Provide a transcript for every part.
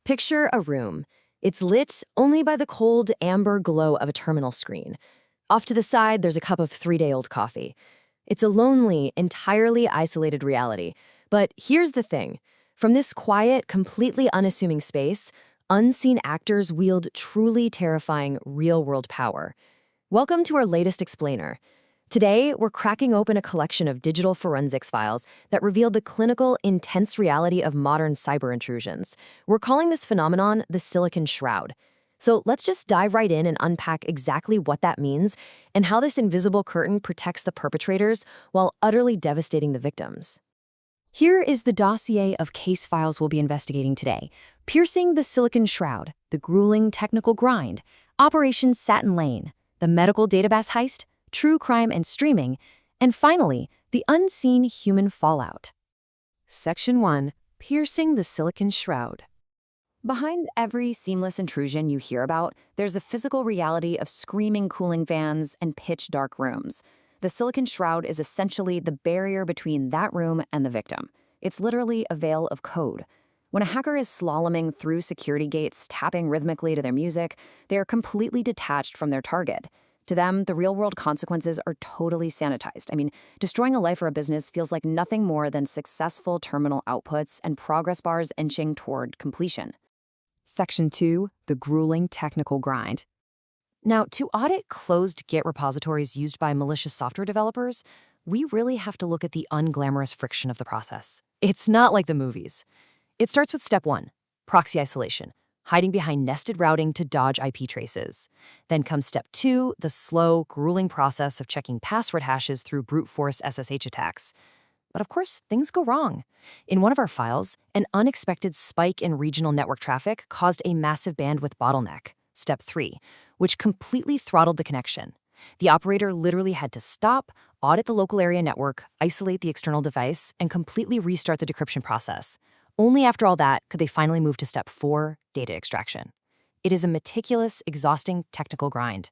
Picture a room. It's lit only by the cold amber glow of a terminal screen. Off to the side, there's a cup of 3-day-old coffee. It's a lonely, entirely isolated reality. But here's the thing. From this quiet, completely unassuming space, unseen actors wield truly terrifying real-world power. Welcome to our latest explainer. Today, we're cracking open a collection of digital forensics files that reveal the clinical, intense reality of modern cyber intrusions. We're calling this phenomenon the Silicon Shroud. So let's just dive right in and unpack exactly what that means and how this invisible curtain protects the perpetrators while utterly devastating the victims. Here is the dossier of case files we'll be investigating today. Piercing the Silicon Shroud, the grueling technical grind, Operation Satin Lane, the medical database heist, true crime and streaming, and finally, the unseen human fallout. Section 1. Piercing the Silicon Shroud. Behind every seamless intrusion you hear about, there's a physical reality of screaming cooling fans and pitch-dark rooms. The Silicon Shroud is essentially the barrier between that room and the victim. It's literally a veil of code. When a hacker is slaloming through security gates, tapping rhythmically to their music, they are completely detached from their target. To them, the real-world consequences are totally sanitized. Destroying a life or a business feels like nothing more than successful terminal outputs and progress bars inching toward completion. Section 2. The grueling technical grind. Now, to audit closed Git repositories used by malicious software developers, we really have to look at the unglamorous friction of the process. It's not like the movies. It starts with step 1, proxy isolation, hiding behind nested routing to dodge IP traces. Then comes step 2, the slow, grueling process of checking password hashes through brute force SSH attacks. But of course, things go wrong. In one of our files, an unexpected spike in regional network traffic caused a massive bandwidth bottleneck, step 3, which completely throttled the connection. The operator literally had to stop, audit the local area network, isolate the external device, and completely restart the decryption process. Only after all that could they finally move to step 4, data extraction. It is a meticulous, exhausting technical grind.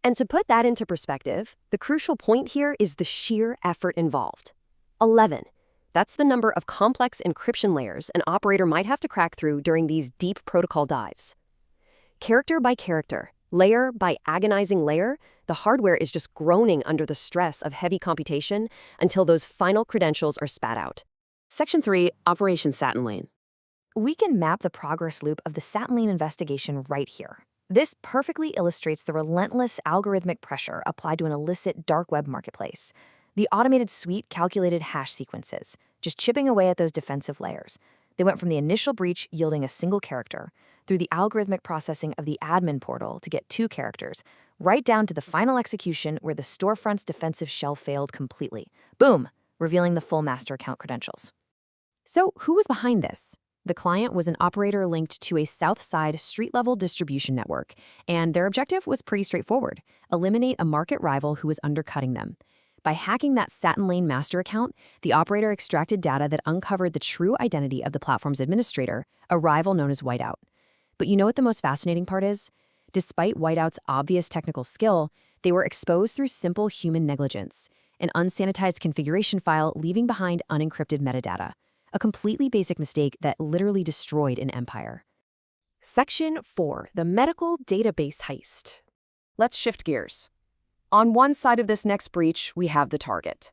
And to put that into perspective, the crucial point here is the sheer effort involved. 11. That's the number of complex encryption layers an operator might have to crack through during these deep protocol dives. Character by character, layer by agonizing layer, the hardware is just groaning under the stress of heavy computation until those final credentials are spat out. Section 3. Operation Satin Lane. We can map the progress loop of the Satin Lane investigation right here. This perfectly illustrates the relentless algorithmic pressure applied to an illicit dark web marketplace. The automated suite calculated hash sequences, just chipping away at those defensive layers. They went from the initial breach yielding a single character, through the algorithmic processing of the admin portal to get 2 characters, right down to the final execution where the storefront's defensive shell failed completely. Boom! Revealing the full master account credentials. So who was behind this? The client was an operator linked to a Southside street-level distribution network, and their objective was pretty straightforward: eliminate a market rival who was undercutting them. By hacking that Satin Lane master account, the operator extracted data that uncovered the true identity of the platform's administrator, a rival known as Whiteout. But you know what the most fascinating part is? Despite Whiteout's obvious technical skill, they were exposed through simple human negligence, an unsanitized configuration file leaving behind unencrypted metadata. A completely basic mistake that literally destroyed an empire. Section 4. The medical database heist. Let's shift gears. On one side of this next breach, we have the target: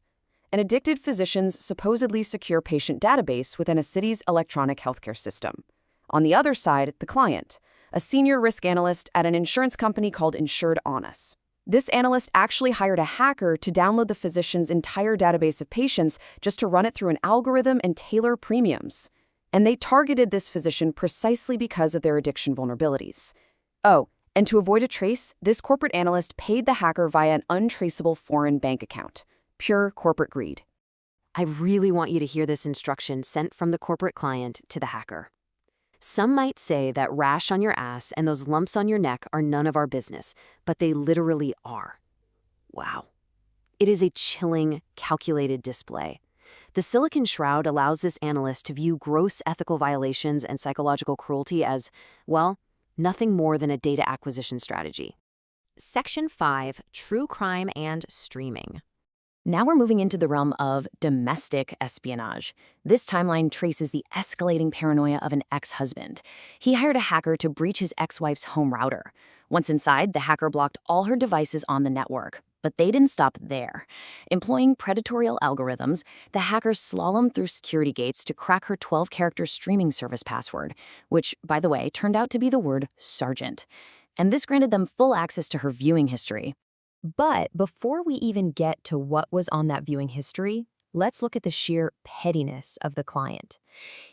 an addicted physician's supposedly secure patient database within a city's electronic healthcare system. On the other side, the client, a senior risk analyst at an insurance company called Insured On Us. This analyst actually hired a hacker to download the physician's entire database of patients just to run it through an algorithm and tailor premiums. And they targeted this physician precisely because of their addiction vulnerabilities. Oh, and to avoid a trace, this corporate analyst paid the hacker via an untraceable foreign bank account. Pure corporate greed. I really want you to hear this instruction sent from the corporate client to the hacker. Some might say that rash on your ass and those lumps on your neck are none of our business, but they literally are. Wow. It is a chilling, calculated display. The Silicon Shroud allows this analyst to view gross ethical violations and psychological cruelty as, well, nothing more than a data acquisition strategy. Section 5. True crime and streaming. Now we're moving into the realm of domestic espionage. This timeline traces the escalating paranoia of an ex-husband. He hired a hacker to breach his ex-wife's home router. Once inside, the hacker blocked all her devices on the network. But they didn't stop there. Employing predatory algorithms, the hackers slalomed through security gates to crack her 12-character streaming service password, which, by the way, turned out to be the word Sergeant. And this granted them full access to her viewing history. But before we even get to what was on that viewing history, let's look at the sheer pettiness of the client.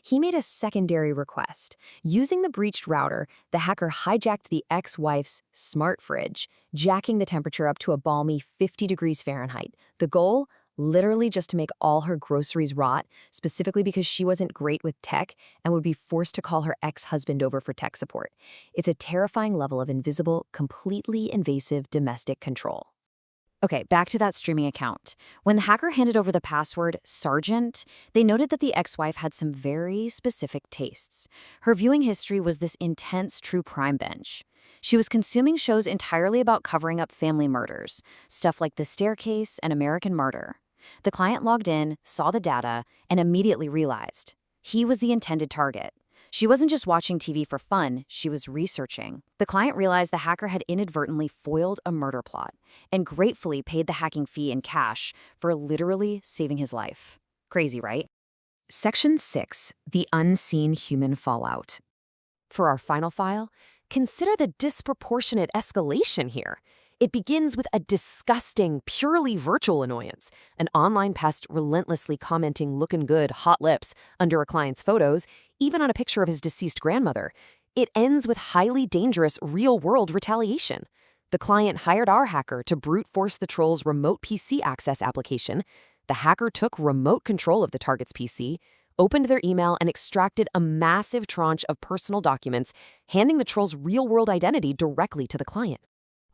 He made a secondary request. Using the breached router, the hacker hijacked the ex-wife's smart fridge, jacking the temperature up to a balmy 50 degrees Fahrenheit. The goal? Literally just to make all her groceries rot, specifically because she wasn't great with tech and would be forced to call her ex-husband over for tech support. It's a terrifying level of invisible, completely invasive domestic control. Okay, back to that streaming account. When the hacker handed over the password Sergeant, they noted that the ex-wife had some very specific tastes. Her viewing history was this intense true crime binge. She was consuming shows entirely about covering up family murders, stuff like The Staircase and American Murder. The client logged in, saw the data, and immediately realized he was the intended target. She wasn't just watching TV for fun, she was researching. The client realized the hacker had inadvertently foiled a murder plot and gratefully paid the hacking fee in cash for literally saving his life. Crazy, right? Section 6, the unseen human fallout. For our final file, consider the disproportionate escalation here. It begins with a disgusting, purely virtual annoyance, an online pest relentlessly commenting looking good, hot lips under a client's photos, even on a picture of his deceased grandmother. It ends with highly dangerous real-world retaliation. The client hired our hacker to brute force the troll's remote PC access application. The hacker took remote control of the target's PC, opened their email, and extracted a massive tranche of personal documents, handing the troll's real-world identity directly to the client.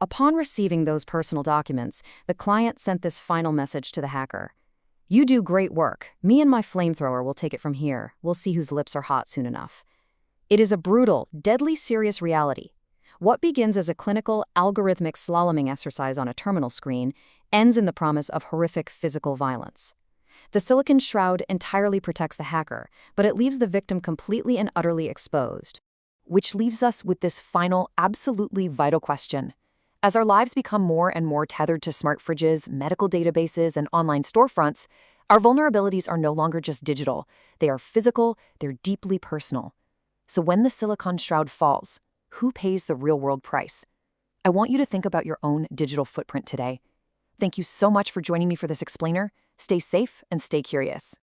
Upon receiving those personal documents, the client sent this final message to the hacker. "You do great work. Me and my flamethrower will take it from here. We'll see whose lips are hot soon enough." It is a brutal, deadly serious reality. What begins as a clinical, algorithmic slaloming exercise on a terminal screen ends in the promise of horrific physical violence. The Silicon Shroud entirely protects the hacker, but it leaves the victim completely and utterly exposed. Which leaves us with this final, absolutely vital question. As our lives become more and more tethered to smart fridges, medical databases, and online storefronts, our vulnerabilities are no longer just digital. They are physical, they're deeply personal. So when the Silicon Shroud falls, who pays the real-world price? I want you to think about your own digital footprint today. Thank you so much for joining me for this explainer. Stay safe and stay curious.